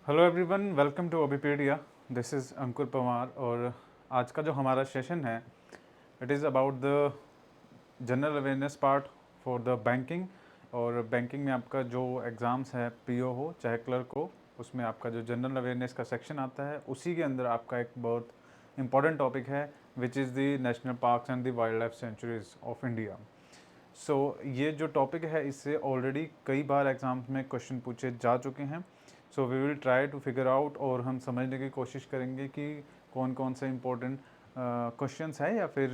Hello everyone, welcome to ओबीपीडिया। This is Ankur Pawar और आज का जो हमारा सेशन है it is about the general awareness part for the banking. और बैंकिंग में आपका जो एग्ज़ाम्स है, पीओ हो चाहे क्लर्क हो, उसमें आपका जो जनरल अवेयरनेस का सेक्शन आता है उसी के अंदर आपका एक बहुत इंपॉर्टेंट टॉपिक है which is the national parks and the wild life sanctuaries of India. ये जो टॉपिक है इससे ऑलरेडी कई बार एग्जाम्स में क्वेश्चन पूछे जा चुके हैं। So we will try to figure out और हम समझने की कोशिश करेंगे कि कौन कौन से इम्पोर्टेंट क्वेश्चंस है या फिर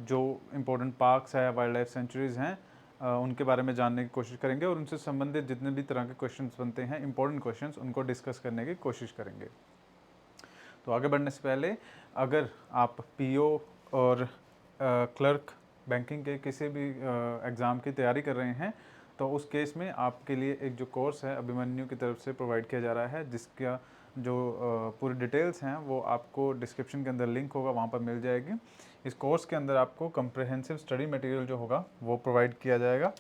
जो इम्पोर्टेंट पार्क्स है, वाइल्ड लाइफ सेंचुरीज़ हैं, उनके बारे में जानने की कोशिश करेंगे और उनसे संबंधित जितने भी तरह के क्वेश्चंस बनते हैं, इंपॉर्टेंट क्वेश्चंस, उनको डिस्कस करने की कोशिश करेंगे। तो आगे बढ़ने से पहले अगर आप पीओ और क्लर्क बैंकिंग के किसी भी एग्ज़ाम की तैयारी कर रहे हैं तो उस केस में आपके लिए एक जो कोर्स है अभिमन्यु की तरफ से प्रोवाइड किया जा रहा है, जिसका जो पूरी डिटेल्स हैं वो आपको डिस्क्रिप्शन के अंदर लिंक होगा, वहाँ पर मिल जाएगी। इस कोर्स के अंदर आपको कम्प्रहेंसिव स्टडी मटेरियल जो होगा वो प्रोवाइड किया जाएगा।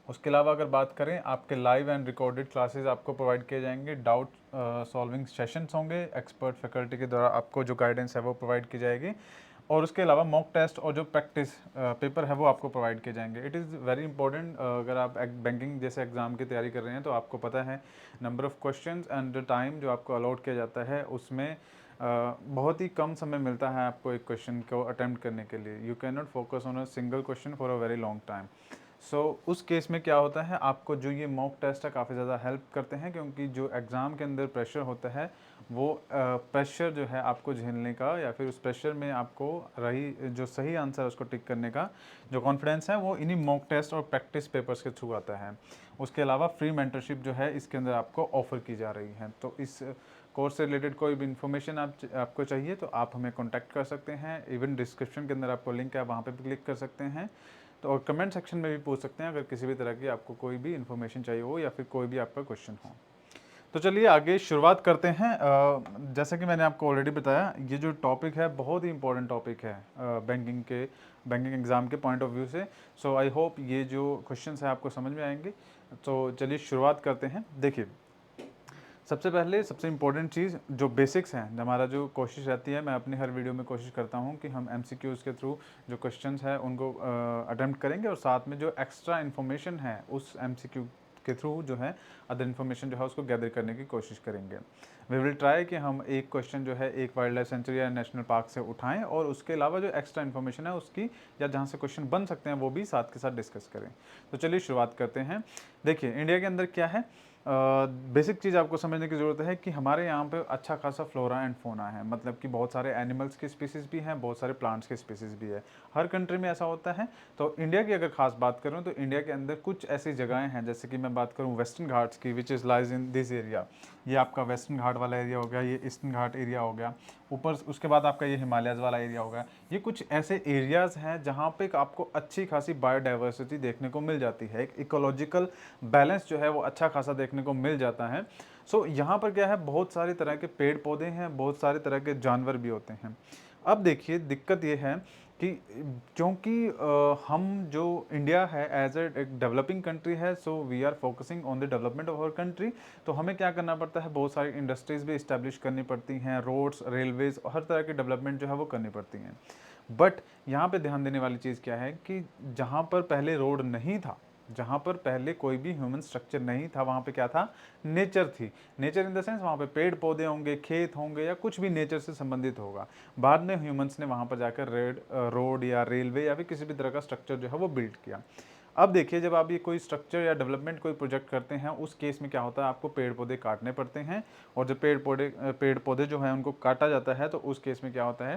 उसके अलावा अगर बात करें, आपके लाइव एंड रिकॉर्डेड क्लासेस आपको प्रोवाइड किए जाएंगे, डाउट सॉल्विंग सेशंस होंगे, एक्सपर्ट फैकल्टी के द्वारा आपको जो गाइडेंस है वो प्रोवाइड की जाएगी और उसके अलावा मॉक टेस्ट और जो प्रैक्टिस पेपर है वो आपको प्रोवाइड किए जाएंगे। It is very important. अगर आप बैंकिंग जैसे एग्ज़ाम की तैयारी कर रहे हैं तो आपको पता है number of questions and the time जो आपको अलॉट किया जाता है उसमें बहुत ही कम समय मिलता है आपको एक क्वेश्चन को अटेम्प्ट करने के लिए। You can not focus on a single question for a very long time. उस केस में क्या होता है, आपको जो ये मॉक टेस्ट है काफ़ी ज़्यादा हेल्प करते हैं, क्योंकि जो एग्ज़ाम के अंदर प्रेशर होता है वो प्रेशर जो है आपको झेलने का या फिर उस प्रेशर में आपको रही जो सही आंसर है उसको टिक करने का जो कॉन्फिडेंस है वो इन्हीं मॉक टेस्ट और प्रैक्टिस पेपर्स के थ्रू आता है। उसके अलावा फ्री मेंटरशिप जो है इसके अंदर आपको ऑफ़र की जा रही है। तो इस कोर्स से रिलेटेड कोई भी इन्फॉर्मेशन आपको चाहिए तो आप हमें कॉन्टैक्ट कर सकते हैं। इवन डिस्क्रिप्शन के अंदर आपको लिंक है, वहाँ पे भी क्लिक कर सकते हैं। तो और कमेंट सेक्शन में भी पूछ सकते हैं अगर किसी भी तरह की आपको कोई भी इन्फॉर्मेशन चाहिए हो या फिर कोई भी आपका क्वेश्चन हो। तो चलिए आगे शुरुआत करते हैं। जैसा कि मैंने आपको ऑलरेडी बताया, ये जो टॉपिक है बहुत ही इंपॉर्टेंट टॉपिक है बैंकिंग एग्ज़ाम के पॉइंट ऑफ व्यू से। सो आई होप ये जो क्वेश्चंस है आपको समझ में आएंगे। तो चलिए शुरुआत करते हैं। देखिए, सबसे पहले सबसे इम्पोर्टेंट चीज़ जो बेसिक्स हैं, हमारा जो कोशिश रहती है, मैं अपनी हर वीडियो में कोशिश करता हूँ कि हम एमसीक्यूज़ के थ्रू जो क्वेश्चंस हैं उनको अटेम्प्ट करेंगे और साथ में जो एक्स्ट्रा इन्फॉर्मेशन है उस एमसीक्यू के थ्रू जो है अदर इन्फॉर्मेशन जो है उसको गैदर करने की कोशिश करेंगे। वी विल ट्राई कि हम एक क्वेश्चन जो है एक वाइल्ड लाइफ सेंचुरी या नेशनल पार्क से उठाएं और उसके अलावा जो एक्स्ट्रा इन्फॉर्मेशन है उसकी या जहाँ से क्वेश्चन बन सकते हैं वो भी साथ के साथ डिस्कस करें। तो चलिए शुरुआत करते हैं। देखिए, इंडिया के अंदर क्या है, बेसिक चीज़ आपको समझने की ज़रूरत है कि हमारे यहाँ पे अच्छा खासा फ्लोरा एंड फोना है, मतलब कि बहुत सारे एनिमल्स की स्पीसीज़ भी हैं, बहुत सारे प्लांट्स के स्पीसीज़ भी है। हर कंट्री में ऐसा होता है। तो इंडिया की अगर खास बात करूँ तो इंडिया के अंदर कुछ ऐसी जगहें हैं, जैसे कि मैं बात करूँ वेस्टर्न घाट्स की, which is lies in this area. ये आपका वेस्टर्न घाट वाला एरिया हो गया, ये ईस्टर्न घाट एरिया हो गया, ऊपर उसके बाद आपका ये हिमालयज़ वाला एरिया हो गया। ये कुछ ऐसे एरियाज़ हैं जहाँ पे आपको अच्छी खासी बायोडाइवर्सिटी देखने को मिल जाती है, एक इकोलॉजिकल बैलेंस जो है वो अच्छा खासा देखने को मिल जाता है। यहाँ पर क्या है, बहुत सारे तरह के पेड़ पौधे हैं, बहुत सारे तरह के जानवर भी होते हैं। अब देखिए, दिक्कत ये है कि क्योंकि हम जो इंडिया है एज एक डेवलपिंग कंट्री है, so we are focusing on the development of our country. तो हमें क्या करना पड़ता है, बहुत सारी इंडस्ट्रीज़ भी इस्टेब्लिश करनी पड़ती हैं, रोड्स, रेलवेज़, हर तरह की डेवलपमेंट जो है वो करनी पड़ती हैं। बट यहाँ पे ध्यान देने वाली चीज़ क्या है कि जहाँ पर पहले रोड नहीं था, जहाँ पर पहले कोई भी ह्यूमन स्ट्रक्चर नहीं था, वहाँ पे क्या था, नेचर थी। नेचर इन द सेंस वहाँ पे पेड़ पौधे होंगे, खेत होंगे या कुछ भी नेचर से संबंधित होगा। बाद में ह्यूमंस ने वहाँ पर जाकर रोड या रेलवे या फिर किसी भी तरह का स्ट्रक्चर जो है वो बिल्ड किया। अब देखिए, जब आप ये कोई स्ट्रक्चर या डेवलपमेंट कोई प्रोजेक्ट करते हैं, उस केस में क्या होता है, आपको पेड़ पौधे काटने पड़ते हैं। और जब पेड़ पौधे जो हैं उनको काटा जाता है तो उस केस में क्या होता है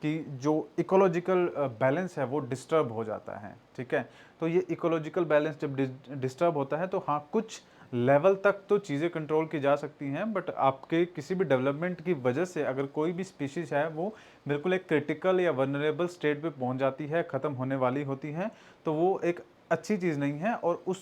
कि जो इकोलॉजिकल बैलेंस है वो डिस्टर्ब हो जाता है। ठीक है, तो ये इकोलॉजिकल बैलेंस जब डिस्टर्ब होता है तो हाँ, कुछ लेवल तक तो चीज़ें कंट्रोल की जा सकती हैं, बट आपके किसी भी डेवलपमेंट की वजह से अगर कोई भी स्पीशीज़ है वो बिल्कुल एक क्रिटिकल या वनरेबल स्टेट पे पहुंच जाती है, ख़त्म होने वाली होती है, तो वो एक अच्छी चीज़ नहीं है। और उस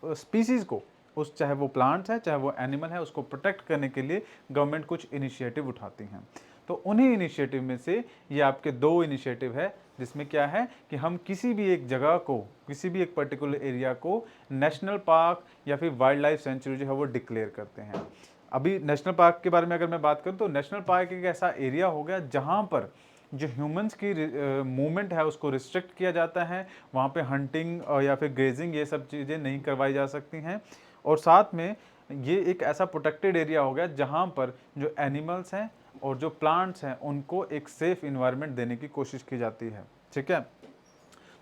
स्पीसीज़ को, उस चाहे वो प्लांट्स है चाहे वो एनिमल है, उसको प्रोटेक्ट करने के लिए गवर्नमेंट कुछ इनिशिएटिव उठाती हैं। तो उन्हीं इनिशिएटिव में से ये आपके दो इनिशिएटिव है, जिसमें क्या है कि हम किसी भी एक जगह को, किसी भी एक पर्टिकुलर एरिया को नेशनल पार्क या फिर वाइल्ड लाइफ सेंचुरी जो है वो डिक्लेयर करते हैं। अभी नेशनल पार्क के बारे में अगर मैं बात करूँ तो नेशनल पार्क एक ऐसा एरिया हो गया जहाँ पर जो ह्यूमंस की मूवमेंट है उसको रिस्ट्रिक्ट किया जाता है, वहाँ पे हंटिंग या फिर ग्रेजिंग ये सब चीज़ें नहीं करवाई जा सकती हैं। और साथ में ये एक ऐसा प्रोटेक्टेड एरिया हो गया जहाँ पर जो एनिमल्स हैं और जो प्लांट्स हैं उनको एक सेफ इन्वायरमेंट देने की कोशिश की जाती है, ठीक है।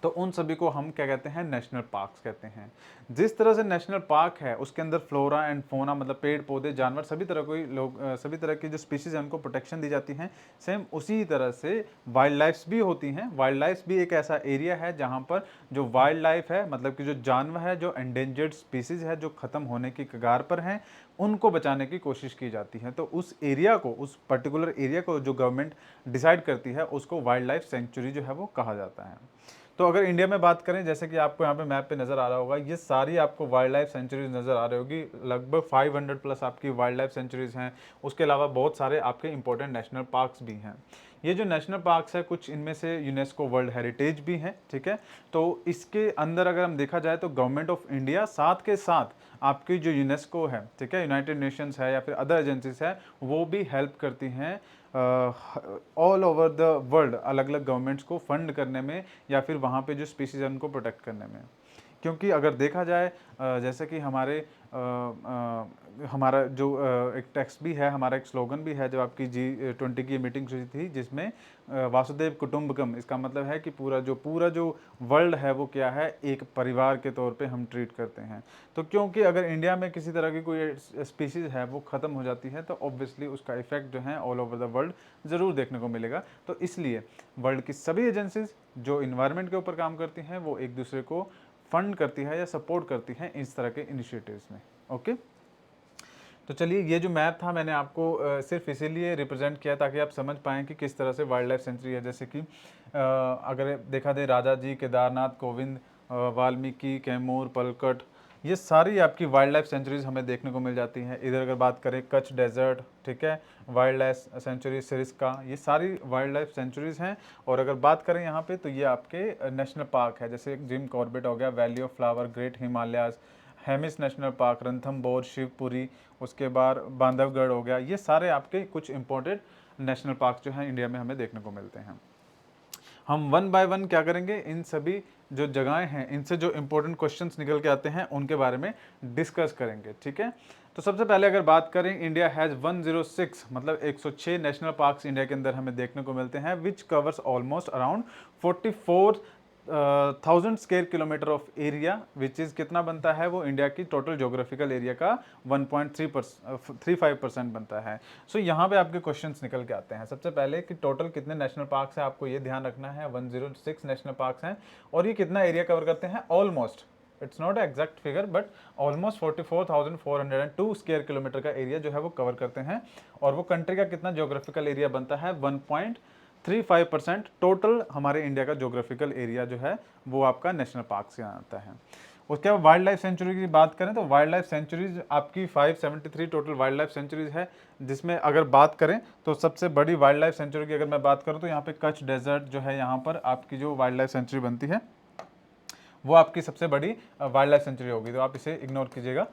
तो उन सभी को हम क्या कहते हैं, नेशनल पार्क्स कहते हैं। जिस तरह से नेशनल पार्क है उसके अंदर फ्लोरा एंड फोना मतलब पेड़ पौधे जानवर सभी तरह कोई लोग सभी तरह की जो स्पीशीज हैं उनको प्रोटेक्शन दी जाती हैं, सेम उसी तरह से वाइल्ड लाइफ्स भी होती हैं। वाइल्ड लाइफ भी एक ऐसा एरिया है जहाँ पर जो वाइल्ड लाइफ है मतलब कि जो जानवर है, जो एंडेंजर्ड स्पीसीज है, जो खत्म होने की कगार पर हैं, उनको बचाने की कोशिश की जाती है। तो उस एरिया को, उस पर्टिकुलर एरिया को जो गवर्नमेंट डिसाइड करती है उसको वाइल्ड लाइफ सेंचुरी जो है वो कहा जाता है। तो अगर इंडिया में बात करें, जैसे कि आपको यहाँ पे मैप पे नज़र आ रहा होगा, ये सारी आपको वाइल्ड लाइफ सेंचुरीज नज़र आ रही होगी। लगभग 500 प्लस आपकी वाइल्ड लाइफ सेंचुरीज हैं। उसके अलावा बहुत सारे आपके इंपॉर्टेंट नेशनल पार्क्स भी हैं। ये जो नेशनल पार्क्स है कुछ इनमें से यूनेस्को वर्ल्ड हेरिटेज भी हैं, ठीक है। तो इसके अंदर अगर हम देखा जाए तो गवर्नमेंट ऑफ इंडिया साथ के साथ आपकी जो यूनेस्को है, ठीक है, यूनाइटेड नेशंस है या फिर अदर एजेंसीज है, वो भी हेल्प करती हैं ऑल ओवर द वर्ल्ड अलग अलग गवर्नमेंट्स को फंड करने में या फिर वहाँ पे जो स्पीसीज है उनको प्रोटेक्ट करने में। क्योंकि अगर देखा जाए जैसे कि हमारा जो एक टेक्स्ट भी है, हमारा एक स्लोगन भी है, जब आपकी G20 की मीटिंग हुई थी जिसमें वासुदेव कुटुंबकम, इसका मतलब है कि पूरा जो वर्ल्ड है वो क्या है, एक परिवार के तौर पे हम ट्रीट करते हैं। तो क्योंकि अगर इंडिया में किसी तरह की कोई स्पीसीज है वो ख़त्म हो जाती है तो ऑब्वियसली उसका इफेक्ट जो है ऑल ओवर द वर्ल्ड ज़रूर देखने को मिलेगा। तो इसलिए वर्ल्ड की सभी एजेंसीज जो इन्वायरमेंट के ऊपर काम करती हैं वो एक दूसरे को फंड करती है या सपोर्ट करती हैं इस तरह के इनिशिएटिव्स में। ओके, तो चलिए, ये जो मैप था मैंने आपको सिर्फ इसीलिए रिप्रेजेंट किया ताकि आप समझ पाएँ कि किस तरह से वाइल्ड लाइफ सेंचुरी है। जैसे कि अगर देखा जाए राजा जी, केदारनाथ, गोविंद, वाल्मीकि, कैमूर, पलकट, ये सारी आपकी वाइल्ड लाइफ सेंचुरीज हमें देखने को मिल जाती हैं। इधर अगर बात करें कच्छ डेजर्ट, ठीक है, वाइल्ड लाइफ सेंचुरी सिरिस्का, ये सारी वाइल्ड लाइफ सेंचुरीज हैं। और अगर बात करें यहाँ पे तो ये आपके नेशनल पार्क है, जैसे जिम कॉर्बेट हो गया, valley of flower, great Himalayas, Hemis national park, Ranthambore, Shivpuri, उसके बाद बांधवगढ़ हो गया। ये सारे आपके कुछ इंपॉर्टेंट नेशनल पार्क जो हैं इंडिया में हमें देखने को मिलते हैं। हम वन बाय वन क्या करेंगे, इन सभी जो जगहें हैं इनसे जो इंपॉर्टेंट क्वेश्चंस निकल के आते हैं उनके बारे में डिस्कस करेंगे, ठीक है। तो सबसे पहले अगर बात करें, इंडिया हैज़ 106 मतलब 106 नेशनल पार्क्स इंडिया के अंदर हमें देखने को मिलते हैं, which covers almost around 44,000 square kilometre of area, which is कितना बनता है, वो इंडिया की टोटल जोग्राफिकल एरिया का 1.35% बनता है। सो यहाँ पे आपके क्वेश्चंस निकल के आते हैं। सबसे पहले कि टोटल कितने नेशनल पार्क्स हैं, आपको ये ध्यान रखना है, 106 नेशनल पार्क्स हैं और ये कितना एरिया कवर करते हैं, almost, it's not exact figure but almost 44,402 square kilometre का एरिया जो है वो कवर करते हैं। और वो कंट्री का कितना जोग्राफिकल एरिया बनता है, 1.35% टोटल हमारे इंडिया का जोग्राफिकल एरिया जो है वो आपका नेशनल पार्क से आता है। उसके बाद वाइल्ड लाइफ सेंचुरी की बात करें तो वाइल्ड लाइफ सेंचुरीज आपकी 573 टोटल वाइल्ड लाइफ सेंचुरीज है, जिसमें अगर बात करें तो सबसे बड़ी वाइल्ड लाइफ सेंचुरी की अगर मैं बात करूं तो यहाँ पे कच्छ डेजर्ट जो है, यहाँ पर आपकी जो वाइल्ड लाइफ सेंचुरी बनती है वो आपकी सबसे बड़ी वाइल्ड लाइफ सेंचुरी होगी। तो आप इसे इग्नोर कीजिएगा।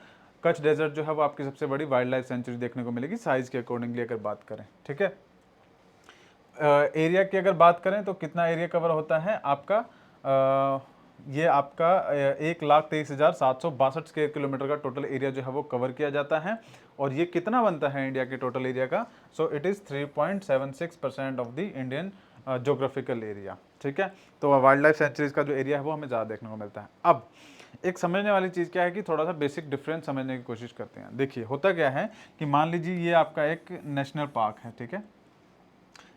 कच्छ डेजर्ट जो है वो आपकी सबसे बड़ी वाइल्ड लाइफ सेंचुरी देखने को मिलेगी साइज के अकॉर्डिंगली अगर बात करें, ठीक है। एरिया की अगर बात करें तो कितना एरिया कवर होता है आपका, ये आपका 1,23,762 स्क्वायर किलोमीटर का टोटल एरिया जो है वो कवर किया जाता है। और ये कितना बनता है इंडिया के टोटल एरिया का, so it is 3.76% of the Indian geographical area, ठीक है। तो वाइल्ड लाइफ सेंचुरीज का जो एरिया है वो हमें ज़्यादा देखने को मिलता है। अब एक समझने वाली चीज़ क्या है कि थोड़ा सा बेसिक डिफरेंस समझने की कोशिश करते हैं। देखिए होता क्या है कि मान लीजिए ये आपका एक नेशनल पार्क है, ठीक है,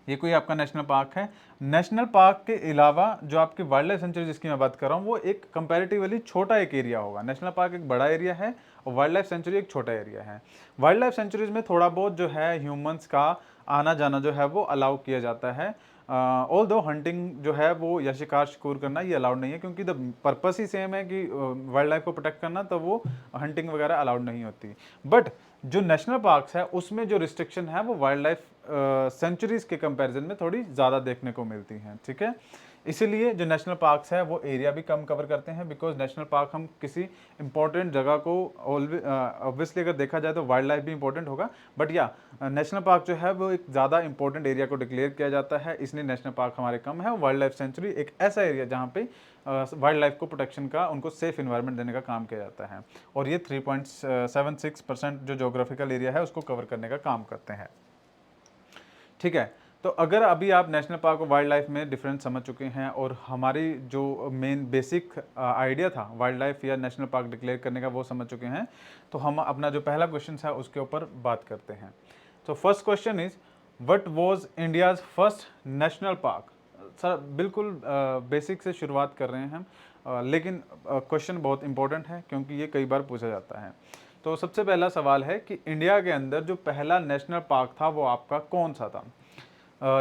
ये कोई आपका नेशनल पार्क है। नेशनल पार्क के अलावा जो आपकी वाइल्ड लाइफ सेंचुरी जिसकी मैं बात कर रहा हूँ वो एक कंपैरेटिवली छोटा एक एरिया होगा। नेशनल पार्क एक बड़ा एरिया है और वाइल्ड लाइफ सेंचुरी एक छोटा एरिया है। वाइल्ड लाइफ सेंचुरीज में थोड़ा बहुत जो है ह्यूमंस का आना जाना जो है वो अलाउ किया जाता है। ऑल दो हंटिंग जो है वो या शिकार करना ये अलाउड नहीं है, क्योंकि द पर्पस ही सेम है कि वाइल्ड लाइफ को प्रोटेक्ट करना, तो वो हंटिंग वगैरह अलाउड नहीं होती। बट जो नेशनल पार्क्स है उसमें जो रिस्ट्रिक्शन है वो वाइल्ड लाइफ सेंचुरीज के कंपैरिजन में थोड़ी ज़्यादा देखने को मिलती हैं, ठीक है। इसीलिए जो नेशनल पार्क्स है वो एरिया भी कम कवर करते हैं, बिकॉज नेशनल पार्क हम किसी इंपॉर्टेंट जगह को ऑब्वियसली अगर देखा जाए तो वाइल्ड लाइफ भी इंपॉर्टेंट होगा, बट या नेशनल पार्क जो है वो एक ज़्यादा इंपॉर्टेंट एरिया को डिक्लेयर किया जाता है, इसलिए नेशनल पार्क हमारे कम है। वाइल्ड लाइफ सेंचुरी एक ऐसा एरिया जहाँ पे वाइल्ड लाइफ को प्रोटेक्शन का, उनको सेफ इन्वायरमेंट देने का काम किया जाता है, और ये 3.76% जो जोग्राफिकल एरिया है उसको कवर करने का काम करते हैं। ठीक है, तो अगर अभी आप नेशनल पार्क और वाइल्ड लाइफ में डिफरेंस समझ चुके हैं और हमारी जो मेन बेसिक आइडिया था वाइल्ड लाइफ या नेशनल पार्क डिक्लेयर करने का वो समझ चुके हैं, तो हम अपना जो पहला क्वेश्चन है उसके ऊपर बात करते हैं। तो first question is what was India's first national park. Sir बिल्कुल बेसिक से शुरुआत कर रहे हैं हम, लेकिन क्वेश्चन बहुत इंपॉर्टेंट है क्योंकि ये कई बार पूछा जाता है। तो सबसे पहला सवाल है कि इंडिया के अंदर जो पहला नेशनल पार्क था वो आपका कौन सा था।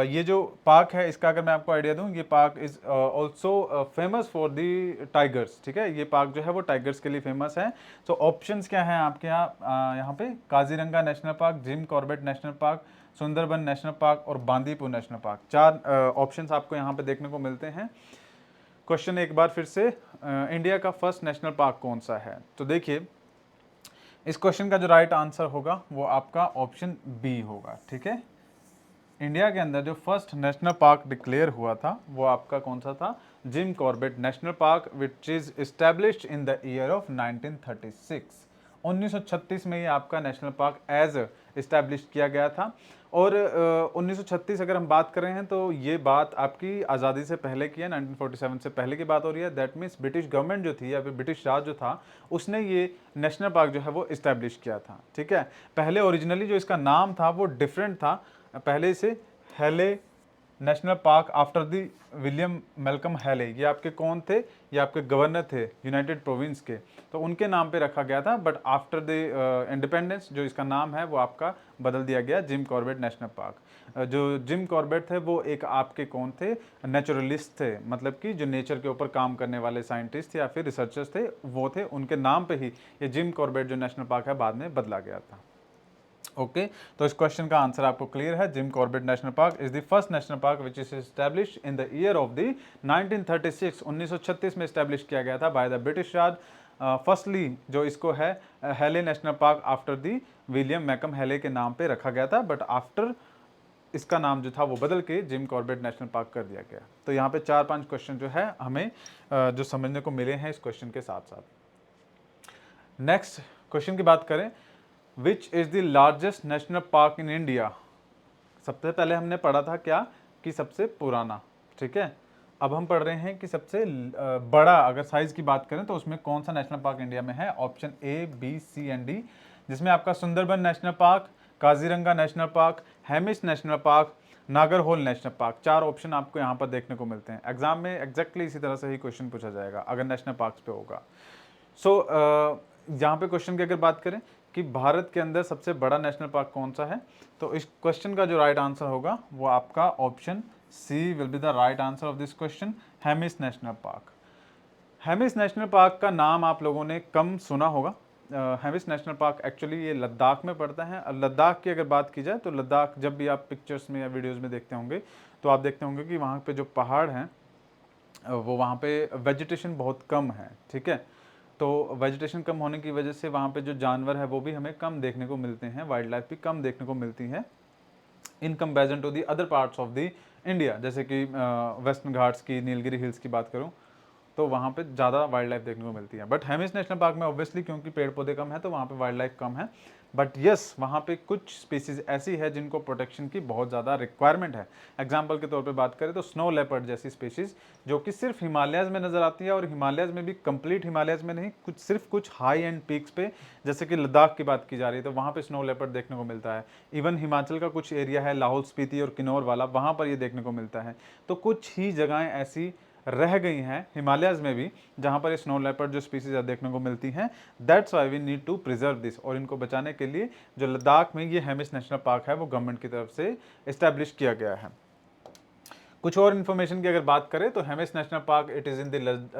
ये जो पार्क है इसका अगर मैं आपको आइडिया दूं, ये park is also famous for the tigers. ठीक है, ये पार्क जो है वो टाइगर्स के लिए फेमस है। तो ऑप्शंस क्या हैं आपके यहाँ पे, Kaziranga national park, Jim Corbett national park, Sundarban national park और बांदीपुर नेशनल पार्क। 4 ऑप्शंस आपको यहाँ पे देखने को मिलते हैं। क्वेश्चन एक बार फिर से, इंडिया का फर्स्ट नेशनल पार्क कौन सा है। तो देखिए इस क्वेश्चन का जो राइट आंसर होगा वो आपका ऑप्शन बी होगा। ठीक है, इंडिया के अंदर जो फर्स्ट नेशनल पार्क डिक्लेयर हुआ था वो आपका कौन सा था, gym Corbett national park, which is established in the year of 1936। 1936 में ये आपका नेशनल पार्क एज इस्टेब्लिश किया गया था। और 1936 अगर हम बात कर रहे हैं तो ये बात आपकी आज़ादी से पहले की है, 1947 से पहले की बात हो रही है। दैट मीन्स ब्रिटिश गवर्नमेंट जो थी या फिर ब्रिटिश राज जो था उसने ये नेशनल पार्क जो है वो इस्टेब्लिश किया था। ठीक है, पहले ओरिजिनली जो इसका नाम था वो डिफरेंट था, पहले से हेले national park after the William Malcolm हेले। ये आपके कौन थे, ये आपके गवर्नर थे यूनाइटेड प्रोविंस के, तो उनके नाम पे रखा गया था। बट आफ्टर द इंडिपेंडेंस जो इसका नाम है वो आपका बदल दिया गया जिम कॉर्बेट नेशनल पार्क। जो जिम कॉर्बेट थे वो एक आपके कौन थे, नेचुरलिस्ट थे, मतलब कि जो नेचर के ऊपर काम करने वाले साइंटिस्ट या फिर रिसर्चर्स थे वो थे, उनके नाम पे ही ये जिम कॉर्बेट जो नेशनल पार्क है बाद में बदला गया था। ओके तो इस क्वेश्चन का आंसर आपको क्लियर है, Jim Corbett national park is the first national park which is established in the year of the 1936। 1936 में एस्टैब्लिश किया गया था by the British Raj. Firstly जो इसको है Hailey national park after the William Malcolm Hailey के नाम पे रखा गया था, बट आफ्टर इसका नाम जो था वो बदल के जिम कॉर्बेट नेशनल पार्क कर दिया गया। तो यहाँ पे 4-5 क्वेश्चन जो है हमें जो समझने को मिले हैं इस क्वेश्चन के साथ साथ। नेक्स्ट क्वेश्चन की बात करें, which is the largest national park in India. सबसे पहले हमने पढ़ा था क्या कि सबसे पुराना, ठीक है, अब हम पढ़ रहे हैं कि सबसे बड़ा, अगर साइज की बात करें तो उसमें कौन सा नेशनल पार्क इंडिया में है। Option A, B, C and D, जिसमें आपका Sundarban national park, Kaziranga national park, Hemis national park, Nagarhole national park. 4 option आपको यहाँ पर देखने को मिलते हैं। एग्जाम में एग्जैक्टली इसी तरह से ही क्वेश्चन पूछा जाएगा अगर नेशनल पार्क पे होगा। सो यहाँ पे क्वेश्चन की अगर बात करें कि भारत के अंदर सबसे बड़ा नेशनल पार्क कौन सा है, तो इस क्वेश्चन का जो राइट आंसर होगा वो आपका option C will be the right answer of this question, Hemis national park. Hemis national park का नाम आप लोगों ने कम सुना होगा। हेमिस नेशनल पार्क एक्चुअली ये लद्दाख में पड़ता है। लद्दाख की अगर बात की जाए तो लद्दाख जब भी आप पिक्चर्स में या वीडियोज़ में देखते होंगे तो आप देखते होंगे कि वहाँ पे जो पहाड़ हैं वो वहाँ पे वेजिटेशन बहुत कम है। ठीक है, तो वेजिटेशन कम होने की वजह से वहाँ पे जो जानवर है वो भी हमें कम देखने को मिलते हैं, वाइल्ड लाइफ भी कम देखने को मिलती है in comparison to the other parts of the India. जैसे कि वेस्टर्न घाट्स की, नीलगिरी हिल्स की बात करूँ तो वहाँ पे ज़्यादा वाइल्ड लाइफ देखने को मिलती है। बट हेमिस नेशनल पार्क में ऑब्वियसली क्योंकि पेड़ पौधे कम है तो वहाँ पे वाइल्ड लाइफ कम है। बट यस वहाँ पे कुछ स्पीसीज ऐसी है जिनको प्रोटेक्शन की बहुत ज़्यादा रिक्वायरमेंट है। एग्जाम्पल के तौर पे बात करें तो स्नो लेपर्ड जैसी स्पीसीज जो कि सिर्फ हिमालयाज़ में नज़र आती है, और हिमालयाज़ में भी कंप्लीट हिमालयाज़ में नहीं, कुछ हाई एंड पीक्स पे, जैसे कि लद्दाख की बात की जा रही है तो वहाँ पे स्नो लेपर्ड देखने को मिलता है। इवन हिमाचल का कुछ एरिया है लाहौल स्पीति और किन्नौर वाला, वहाँ पर ये देखने को मिलता है। तो कुछ ही जगहें ऐसी रह गई हैं हिमालयाज़ में भी जहाँ पर ये स्नो लेपर्ड जो स्पीसीज देखने को मिलती हैं। That's why we need to preserve this, और इनको बचाने के लिए जो लद्दाख में ये हेमिस नेशनल पार्क है वो गवर्नमेंट की तरफ से इस्टेब्लिश किया गया है। कुछ और इन्फॉर्मेशन की अगर बात करें तो Hemis national park it is in the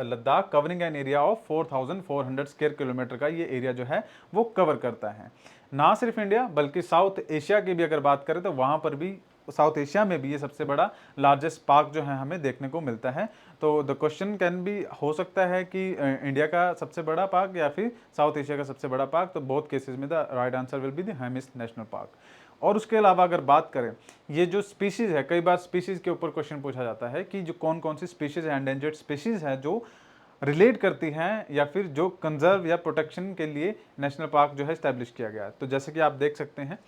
Ladakh, covering an area of 4400 square kilometre का ये एरिया जो है वो कवर करता है। ना सिर्फ इंडिया बल्कि साउथ एशिया की भी अगर बात करें तो वहाँ पर भी साउथ एशिया में भी ये सबसे बड़ा लार्जेस्ट पार्क जो है हमें देखने को मिलता है। तो द क्वेश्चन कैन बी हो सकता है कि इंडिया का सबसे बड़ा पार्क या फिर साउथ एशिया का सबसे बड़ा पार्क, तो बोथ केसेस में the right answer will be the Hemis national park. और उसके अलावा अगर बात करें ये जो स्पीशीज़ है, कई बार स्पीशीज़ के ऊपर क्वेश्चन पूछा जाता है कि जो कौन कौन सी स्पीशीज़ है, एंडेंजर्ड स्पीशीज़ है जो रिलेट करती हैं या फिर जो कंजर्व या प्रोटेक्शन के लिए नेशनल पार्क जो है इस्टेब्लिश किया गया है। तो जैसे कि आप देख सकते हैं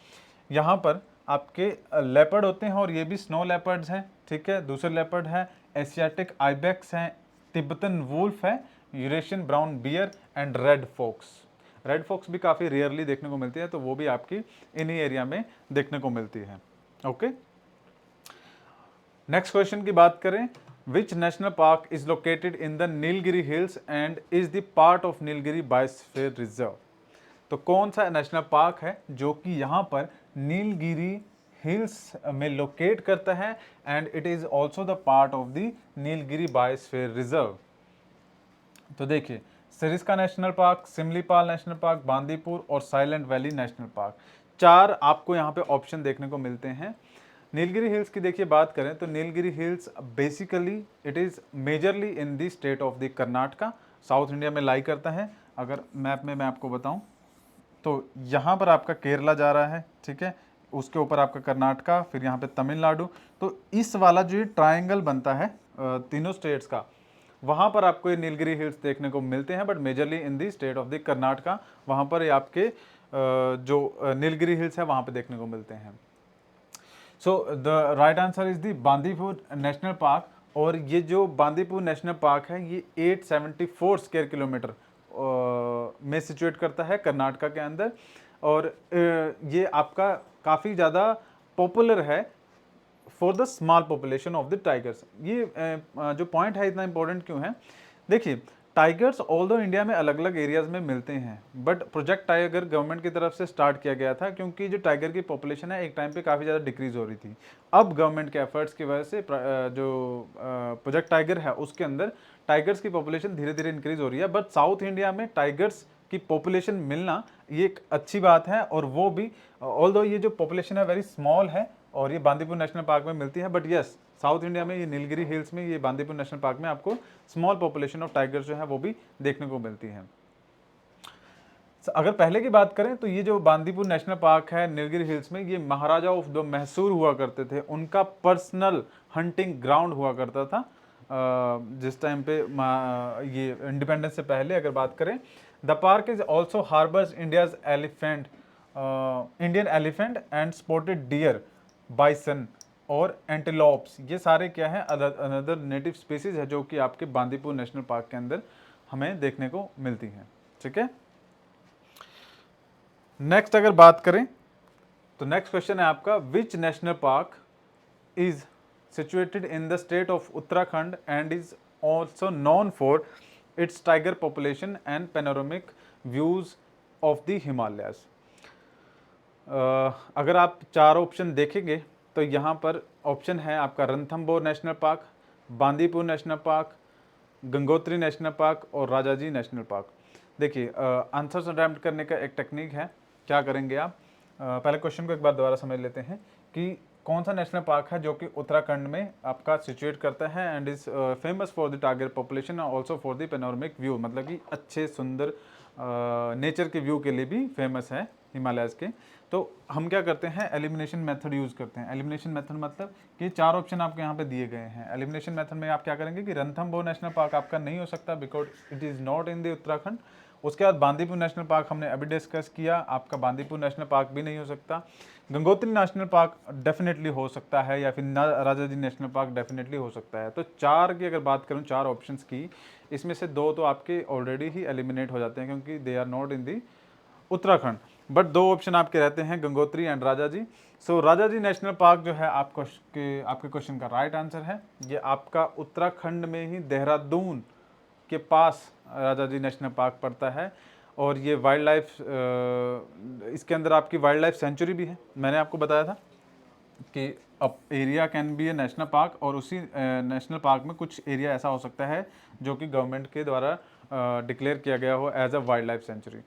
यहाँ पर आपके लेपर्ड होते हैं और ये भी स्नो लेपर्ड्स हैं, ठीक है। दूसरे लेपर्ड है एशियाटिक आइबेक्स हैं, तिब्बतन वुल्फ है, Eurasian brown bear and red fox. Red fox भी काफ़ी रेयरली देखने को मिलती है, तो वो भी आपकी इन्हीं एरिया में देखने को मिलती है। ओके, नेक्स्ट क्वेश्चन की बात करें, which national park is located in the Nilgiri hills and is the part of Nilgiri biosphere reserve. तो कौन सा नेशनल पार्क है जो कि यहाँ पर नीलगिरी हिल्स में लोकेट करता है and it is also the part of the Nilgiri biosphere reserve. तो देखिए, Sariska national park, Simlipal national park, Bandipur और साइलेंट वैली नेशनल पार्क, चार आपको यहाँ पे ऑप्शन देखने को मिलते हैं। नीलगिरी हिल्स की देखिए बात करें तो Nilgiri hills basically it is majorly in the state of the Karnataka, south India में लाई करता है। अगर मैप में मैं आपको बताऊं तो यहाँ पर आपका केरला जा रहा है, ठीक है, उसके ऊपर आपका कर्नाटका, फिर यहाँ पे तमिलनाडु। तो इस वाला जो ये ट्रायंगल बनता है तीनों स्टेट्स का, वहाँ पर आपको ये नीलगिरी हिल्स देखने को मिलते हैं, but majorly in the state of the Karnataka, वहाँ पर ये आपके जो नीलगिरी हिल्स है वहाँ पे देखने को मिलते हैं। So the right answer is the Bandipur national park. और ये जो बांदीपुर नेशनल पार्क है ये 874 स्क्वायर किलोमीटर में सिचुएट करता है कर्नाटका के अंदर। और ये आपका काफ़ी ज़्यादा पॉपुलर है for the small population of the tigers. ये जो पॉइंट है इतना इंपॉर्टेंट क्यों है, देखिए टाइगर्स ऑल्दो इंडिया में अलग अलग एरियाज में मिलते हैं, बट प्रोजेक्ट टाइगर गवर्नमेंट की तरफ से स्टार्ट किया गया था क्योंकि जो टाइगर की पॉपुलेशन है एक टाइम पे काफ़ी ज़्यादा डिक्रीज हो रही थी। अब गवर्नमेंट के एफर्ट्स की वजह से जो प्रोजेक्ट टाइगर है उसके अंदर टाइगर्स की पॉपुलेशन धीरे धीरे इंक्रीज हो रही है। बट साउथ इंडिया में टाइगर्स की पॉपुलेशन मिलना ये एक अच्छी बात है, और वो भी ऑल्दो ये जो पॉपुलेशन है वेरी स्मॉल है और ये बांदीपुर नेशनल पार्क में मिलती है, बट यस साउथ इंडिया में ये नीलगिरी हिल्स में, ये बांदीपुर नेशनल पार्क में आपको स्मॉल पॉपुलेशन ऑफ टाइगर्स जो है वो भी देखने को मिलती है। अगर पहले की बात करें तो ये जो बांदीपुर नेशनल पार्क है नीलगिरी हिल्स में, ये महाराजा ऑफ जो मैसूर हुआ करते थे उनका पर्सनल हंटिंग ग्राउंड हुआ करता था जिस टाइम पे ये इंडिपेंडेंस से पहले अगर बात करें। The park is also harbours India's elephant, Indian elephant and spotted deer, bison और एंटीलोप्स। ये सारे क्या है, अनदर नेटिव स्पीसीज है जो कि आपके बांदीपुर नेशनल पार्क के अंदर हमें देखने को मिलती हैं, ठीक है। नेक्स्ट अगर बात करें तो नेक्स्ट क्वेश्चन है आपका, विच national park is situated in the state of Uttarakhand and is also known for its tiger population and panoramic views of the Himalayas. अगर आप चार ऑप्शन देखेंगे तो यहाँ पर ऑप्शन है आपका Ranthambore national park, Bandipur national park, Gangotri national park और राजाजी नेशनल पार्क। देखिए आंसर्स अटैम्प्ट करने का एक टेक्निक है, क्या करेंगे आप, पहले क्वेश्चन को एक बार दोबारा समझ लेते हैं कि कौन सा नेशनल पार्क है जो कि उत्तराखंड में आपका सिचुएट करता है and is famous for the tiger population और also for the panoramic view, मतलब कि अच्छे सुंदर नेचर के व्यू के लिए भी फेमस है हिमालयाज के। तो हम क्या करते हैं, एलिमिनेशन मेथड यूज़ करते हैं। एलिमिनेशन मेथड मतलब कि चार ऑप्शन आपके यहाँ पे दिए गए हैं। एलिमिनेशन मेथड में आप क्या करेंगे कि रणथंबोर नेशनल पार्क आपका नहीं हो सकता because it is not in the Uttarakhand. उसके बाद बांदीपुर नेशनल पार्क हमने अभी डिस्कस किया, आपका बांदीपुर नेशनल पार्क भी नहीं हो सकता। गंगोत्री नेशनल पार्क डेफिनेटली हो सकता है, या फिर राजाजी नेशनल पार्क डेफिनेटली हो सकता है। तो चार की अगर बात करूँ, चार ऑप्शंस की, इसमें से दो तो आपके ऑलरेडी ही एलिमिनेट हो जाते हैं क्योंकि they are not in the Uttarakhand, but दो ऑप्शन आपके रहते हैं Gangotri and Rajaji. So Rajaji national park जो है आपके क्वेश्चन का राइट आंसर है। ये आपका उत्तराखंड में ही देहरादून के पास राजाजी नेशनल पार्क पड़ता है, और ये वाइल्ड लाइफ इसके अंदर आपकी वाइल्ड लाइफ सेंचुरी भी है। मैंने आपको बताया था कि अब area can be A national park, और उसी नेशनल पार्क में कुछ एरिया ऐसा हो सकता है जो कि गवर्नमेंट के द्वारा डिक्लेयर किया गया हो as a wildlife sanctuary.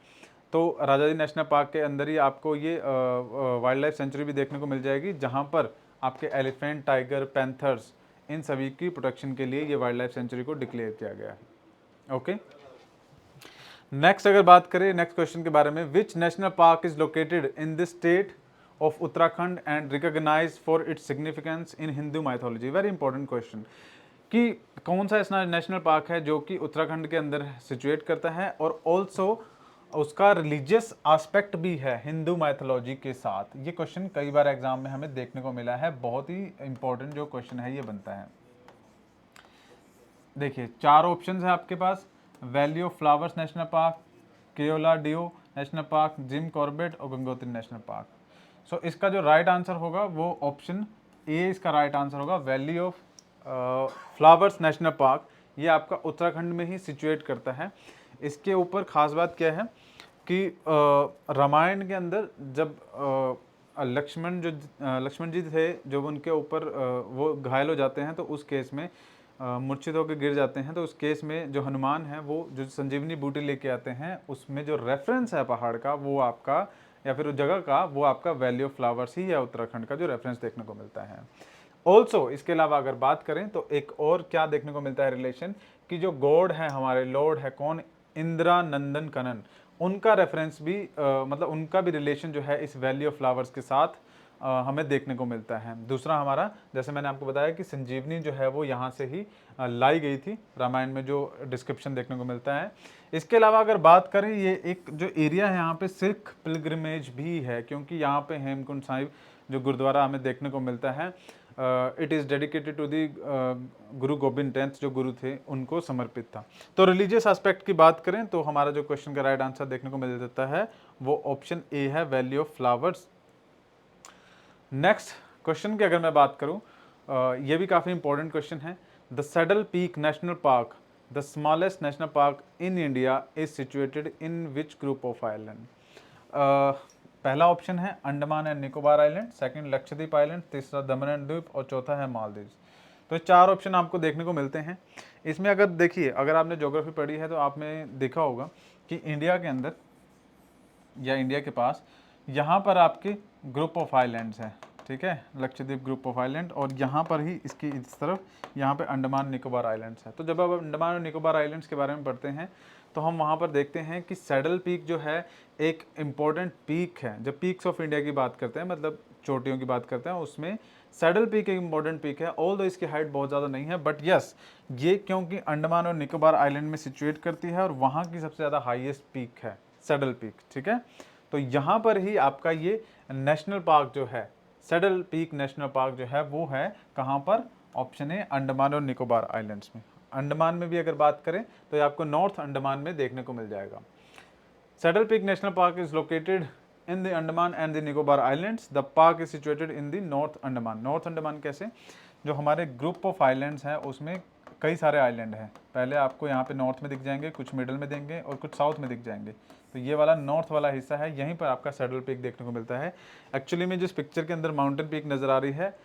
तो राजाजी नेशनल पार्क के अंदर ही आपको ये वाइल्ड लाइफ सेंचुरी भी देखने को मिल जाएगी, जहाँ पर आपके एलिफेंट, टाइगर, पैंथर्स, इन सभी की प्रोटेक्शन के लिए ये वाइल्ड लाइफ सेंचुरी को डिक्लेयर किया गया है। ओके, नेक्स्ट अगर बात करें नेक्स्ट क्वेश्चन के बारे में, which national park is located in the state of Uttarakhand and recognised for its significance in Hindu mythology. Very important question कि कौन सा ऐसा नेशनल पार्क है जो कि उत्तराखंड के अंदर सिचुएट करता है और ऑल्सो उसका रिलीजियस एस्पेक्ट भी है हिंदू माइथोलॉजी के साथ। ये क्वेश्चन कई बार एग्जाम में हमें देखने को मिला है, बहुत ही इंपॉर्टेंट जो क्वेश्चन है ये बनता है। देखिए 4 ऑप्शन है आपके पास, valley of flowers national park, Keoladeo national park, Jim Corbett और गंगोत्री नेशनल पार्क। सो इसका जो राइट आंसर होगा वो ऑप्शन ए इसका राइट आंसर होगा, valley of flowers national park. ये आपका उत्तराखंड में ही सिचुएट करता है। इसके ऊपर खास बात क्या है कि रामायण के अंदर जब लक्ष्मण जी थे, जब उनके ऊपर वो घायल हो जाते हैं तो उस केस में मूर्छित होकर गिर जाते हैं, तो उस केस में जो हनुमान है वो जो संजीवनी बूटी लेके आते हैं, उसमें जो रेफरेंस है पहाड़ का वो आपका या फिर उस जगह का वो आपका वैली ऑफ फ्लावर्स ही है, उत्तराखंड का जो रेफरेंस देखने को मिलता है। ऑल्सो इसके अलावा अगर बात करें तो एक और क्या देखने को मिलता है रिलेशन, कि जो गॉड है हमारे लॉर्ड है कौन, इंदिरा नंदन कनन, उनका रेफरेंस भी मतलब उनका भी रिलेशन जो है इस वैली ऑफ फ्लावर्स के साथ हमें देखने को मिलता है। दूसरा हमारा, जैसे मैंने आपको बताया कि संजीवनी जो है वो यहाँ से ही लाई गई थी, रामायण में जो डिस्क्रिप्शन देखने को मिलता है। इसके अलावा अगर बात करें, ये एक जो एरिया है यहाँ पे सिख पिलग्रिमेज भी है, क्योंकि यहाँ पे हेमकुंड साहिब जो गुरुद्वारा हमें देखने को मिलता है, it is dedicated to the Guru Gobind 10th जो गुरु थे उनको समर्पित था। तो रिलीजियस एस्पेक्ट की बात करें तो हमारा जो क्वेश्चन का राइट आंसर देखने को मिल जाता है वो ऑप्शन ए है, valley of flowers. Next question की अगर मैं बात करूं, ये भी काफ़ी इंपॉर्टेंट क्वेश्चन है। The saddle peak national park, the smallest national park in India, is situated in which group of island. पहला ऑप्शन है Andaman and Nicobar island, second Lakshadweep island, तीसरा दमन एंड द्वीप और चौथा है मालदीव। तो 4 ऑप्शन आपको देखने को मिलते हैं। इसमें अगर देखिए, अगर आपने ज्योग्राफी पढ़ी है तो आपने देखा होगा कि इंडिया के अंदर या इंडिया के पास यहाँ पर आपके ग्रुप ऑफ आइलैंड्स हैं, ठीक है, लक्षद्वीप ग्रुप ऑफ आइलैंड, और यहाँ पर ही इसकी इस तरफ यहाँ पे अंडमान निकोबार आइलैंड्स है। तो जब आप अंडमान और निकोबार आइलैंड्स के बारे में पढ़ते हैं तो हम वहाँ पर देखते हैं कि सैडल पीक जो है एक इम्पॉर्टेंट पीक है। जब पीक्स ऑफ इंडिया की बात करते हैं, मतलब चोटियों की बात करते हैं, उसमें सैडल पीक एक इम्पॉर्टेंट पीक है। ऑल दो इसकी हाइट बहुत ज़्यादा नहीं है, बट यस ये क्योंकि अंडमान और निकोबार आइलैंड में सिचुएट करती है और वहाँ की सबसे ज़्यादा हाईएस्ट पीक है सैडल पीक, ठीक है। तो यहाँ पर ही आपका ये नेशनल पार्क जो है, सैडल पीक नेशनल पार्क जो है वो है कहाँ पर, ऑप्शन ए अंडमान और निकोबार आइलैंड्स में। अंडमान में भी अगर बात करें तो ये आपको नॉर्थ अंडमान में देखने को मिल जाएगा। Saddle peak national park is located in the Andaman and the Nicobar islands. The park is situated in the north Andaman. North Andaman कैसे, जो हमारे ग्रुप ऑफ आइलैंड्स हैं उसमें कई सारे आइलैंड हैं। पहले आपको यहाँ पे नॉर्थ में दिख जाएंगे, कुछ मिडल में देंगे और कुछ साउथ में दिख जाएंगे। तो ये वाला नॉर्थ वाला हिस्सा है, यहीं पर आपका सैडल पीक देखने को मिलता है। एक्चुअली में जिस पिक्चर के अंदर माउंटेन पीक नज़र आ रही है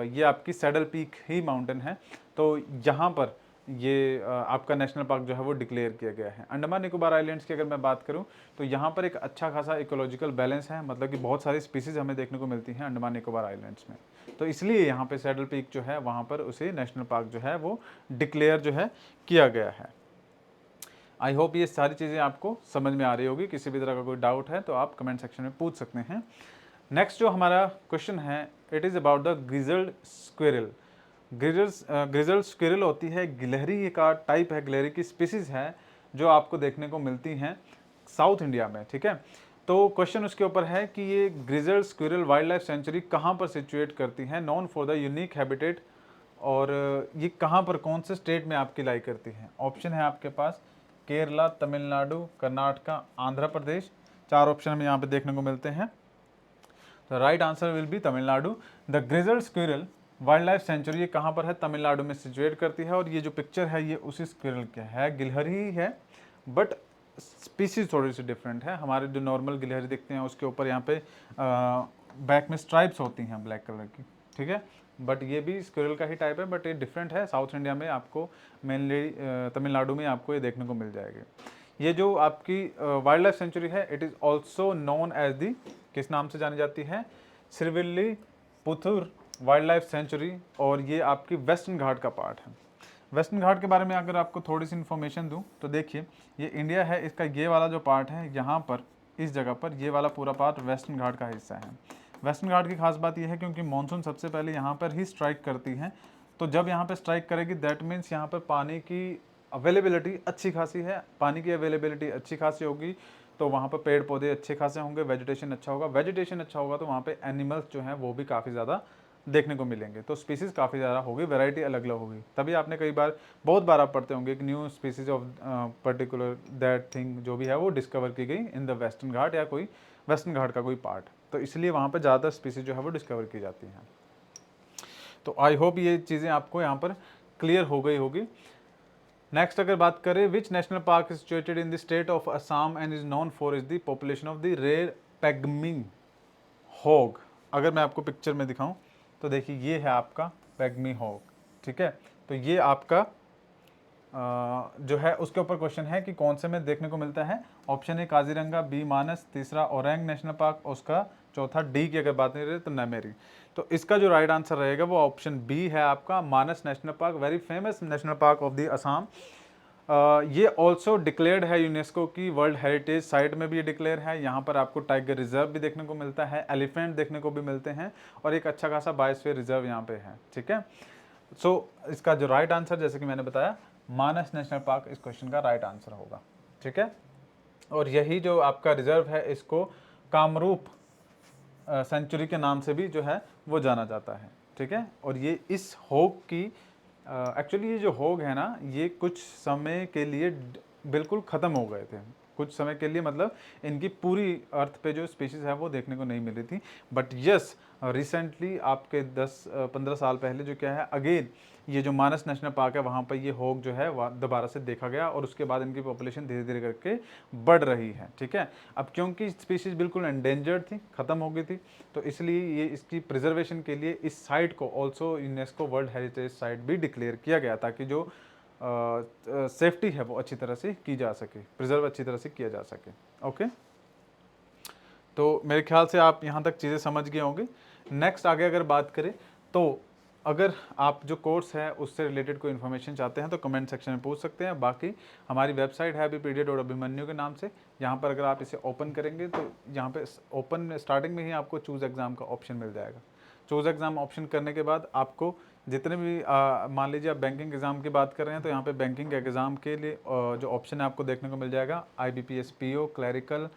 ये आपकी सैडल पीक ही माउंटेन है। तो यहाँ पर ये आपका नेशनल पार्क जो है वो डिक्लेयर किया गया है। अंडमान निकोबार आइलैंड्स की अगर मैं बात करूँ तो यहाँ पर एक अच्छा खासा इकोलॉजिकल बैलेंस है, मतलब कि बहुत सारी स्पीसीज हमें देखने को मिलती हैं अंडमान निकोबार आइलैंड्स में। तो इसलिए यहाँ पे सैडल पीक जो है वहाँ पर उसे नेशनल पार्क जो है वो डिक्लेयर जो है किया गया है। आई होप ये सारी चीज़ें आपको समझ में आ रही होगी। किसी भी तरह का कोई डाउट है तो आप कमेंट सेक्शन में पूछ सकते हैं। नेक्स्ट जो हमारा क्वेश्चन है, it is about the grizzled squirrel. Grizzled squirrel होती है गिलहरी का टाइप है, गिलहरी की स्पीसीज है जो आपको देखने को मिलती हैं साउथ इंडिया में, ठीक है। तो क्वेश्चन उसके ऊपर है कि ये grizzled squirrel wild life sanctuary कहाँ पर सिचुएट करती है, non for the unique habitat, और ये कहाँ पर कौन से स्टेट में आपकी लाई करती है। ऑप्शन है आपके पास केरला, तमिलनाडु, कर्नाटका, आंध्र प्रदेश। 4 ऑप्शन हमें यहाँ पे देखने को मिलते हैं। तो right answer will be Tamil Nadu. The grizzled squirrel wild life sanctuary ये कहाँ पर है, तमिलनाडु में सिचुएट करती है। और ये जो पिक्चर है ये उसी स्क्विरल के है, गिलहरी ही है बट स्पीसीज थोड़ी सी डिफरेंट है। हमारे जो नॉर्मल गिलहरी दिखते हैं उसके ऊपर यहाँ पे बैक में स्ट्राइप्स होती हैं ब्लैक कलर की, ठीक है। बट ये भी स्क्विरल का ही टाइप है, बट ये डिफरेंट है। साउथ इंडिया में आपको मेनली तमिलनाडु में आपको ये देखने को मिल जाएगी। ये जो आपकी वाइल्ड लाइफ सेंचुरी है, it is also known as the, किस नाम से जानी जाती है, Srivilliputhur wildlife sanctuary, और ये आपकी वेस्टर्न घाट का पार्ट है। वेस्टर्न घाट के बारे में अगर आपको थोड़ी सी इन्फॉर्मेशन दूं तो देखिए, ये इंडिया है, इसका ये वाला जो पार्ट है यहाँ पर, इस जगह पर ये वाला पूरा पार्ट वेस्टर्न घाट का हिस्सा है। वेस्टर्न घाट की खास बात यह है क्योंकि मानसून सबसे पहले यहाँ पर ही स्ट्राइक करती है, तो जब यहाँ पर स्ट्राइक करेगी दैट मीन्स यहाँ पर पानी की अवेलेबिलिटी अच्छी खासी है, पानी की अवेलेबिलिटी अच्छी खासी होगी, तो वहाँ पर पेड़ पौधे अच्छे खासे होंगे, वेजिटेशन अच्छा होगा, वेजिटेशन अच्छा होगा तो वहाँ पे एनिमल्स जो हैं वो भी काफ़ी ज़्यादा देखने को मिलेंगे, तो स्पीसीज़ काफ़ी ज़्यादा होगी, वैरायटी अलग अलग होगी। तभी आपने कई बार, बहुत बार आप पढ़ते होंगे एक new species of particular that thing जो भी है वो डिस्कवर की गई इन द वेस्टर्न घाट या कोई वेस्टर्न घाट का कोई पार्ट, तो इसलिए वहाँ पर ज़्यादातर स्पीसीज जो है वो डिस्कवर की जाती हैं। तो आई होप ये चीज़ें आपको यहाँ पर क्लियर हो गई होगी। नेक्स्ट अगर बात करें, which national park is situated in the state of Assam and is known for is the population of the rare pygmy hog. अगर मैं आपको पिक्चर में दिखाऊं तो देखिए ये है आपका पैगमी हॉग, ठीक है। तो ये आपका जो है उसके ऊपर क्वेश्चन है कि कौन से में देखने को मिलता है। ऑप्शन ए काजीरंगा, बी मानस, तीसरा ओरंग नेशनल पार्क, उसका चौथा डी की अगर बात नहीं रही तो नमेरी। तो इसका जो राइट आंसर रहेगा वो ऑप्शन बी है आपका, Manas national park, very famous national park of the Assam. ये ऑल्सो डिक्लेयर्ड है यूनेस्को की वर्ल्ड हेरिटेज साइट में भी ये डिक्लेयर है। यहाँ पर आपको टाइगर रिजर्व भी देखने को मिलता है, एलिफेंट देखने को भी मिलते हैं, और एक अच्छा खासा बायोस्फीयर रिजर्व यहाँ पे है, ठीक है। सो इसका जो राइट आंसर, जैसे कि मैंने बताया, मानस नेशनल पार्क इस क्वेश्चन का राइट आंसर होगा, ठीक है। और यही जो आपका रिजर्व है इसको कामरूप सेंचुरी के नाम से भी जो है वो जाना जाता है, ठीक है। और ये इस होग की एक्चुअली ये जो होग है ना, ये कुछ समय के लिए बिल्कुल ख़त्म हो गए थे, कुछ समय के लिए, मतलब इनकी पूरी अर्थ पे जो स्पीशीज़ है वो देखने को नहीं मिली थी। बट यस, रिसेंटली आपके 10-15 साल पहले जो क्या है, अगेन ये जो मानस नेशनल पार्क है वहाँ पर ये होग जो है दोबारा से देखा गया, और उसके बाद इनकी पॉपुलेशन धीरे धीरे करके बढ़ रही है, ठीक है। अब क्योंकि स्पीशीज़ बिल्कुल एंडेंजर्ड थी, ख़त्म हो गई थी, तो इसलिए ये इसकी प्रिजर्वेशन के लिए इस साइट को also UNESCO world heritage site भी डिक्लेयर किया गया, ताकि जो सेफ्टी है वो अच्छी तरह से की जा सके, प्रिजर्व अच्छी तरह से किया जा सके। ओके, तो मेरे ख्याल से आप यहाँ तक चीज़ें समझ गए होंगे। नेक्स्ट आगे अगर बात करें तो अगर आप जो कोर्स है उससे रिलेटेड कोई इन्फॉर्मेशन चाहते हैं तो कमेंट सेक्शन में पूछ सकते हैं। बाकी हमारी वेबसाइट है abpd.abhimanyu के नाम से, यहाँ पर अगर आप इसे ओपन करेंगे तो यहाँ पे ओपन में स्टार्टिंग में ही आपको चूज़ एग्ज़ाम का ऑप्शन मिल जाएगा। चूज़ एग्ज़ाम ऑप्शन करने के बाद आपको जितने भी मान लीजिए आप बैंकिंग एग्ज़ाम की बात कर रहे हैं तो यहाँ पे बैंकिंग एग्ज़ाम के लिए जो ऑप्शन है आपको देखने को मिल जाएगा, IBPS PO क्लैरिकल,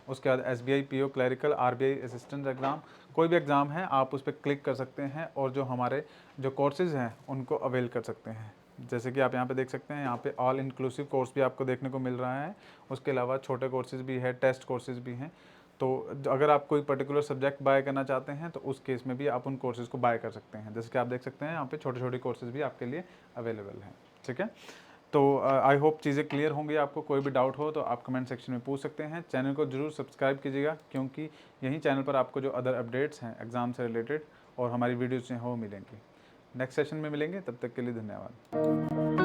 उसके बाद SBI PO clerical, RBI assistant exam, कोई भी एग्ज़ाम है आप उस पर क्लिक कर सकते हैं और जो हमारे जो कोर्सेज़ हैं उनको अवेल कर सकते हैं। जैसे कि आप यहाँ पे देख सकते हैं, यहाँ पे ऑल इंक्लूसिव कोर्स भी आपको देखने को मिल रहा है, उसके अलावा छोटे कोर्सेज़ भी है, टेस्ट कोर्सेज़ भी हैं। तो अगर आप कोई पर्टिकुलर सब्जेक्ट बाय करना चाहते हैं तो उस केस में भी आप उन कोर्सेज़ को बाय कर सकते हैं। जैसे कि आप देख सकते हैं यहाँ पे छोटे छोटे कोर्सेज़ भी आपके लिए अवेलेबल हैं, ठीक है। तो आई होप चीज़ें क्लियर होंगी। आपको कोई भी डाउट हो तो आप कमेंट सेक्शन में पूछ सकते हैं। चैनल को जरूर सब्सक्राइब कीजिएगा, क्योंकि यही चैनल पर आपको जो अदर अपडेट्स हैं एग्ज़ाम से रिलेटेड और हमारी वीडियोज़ हैं वो मिलेंगी। नेक्स्ट सेशन में मिलेंगे, तब तक के लिए धन्यवाद।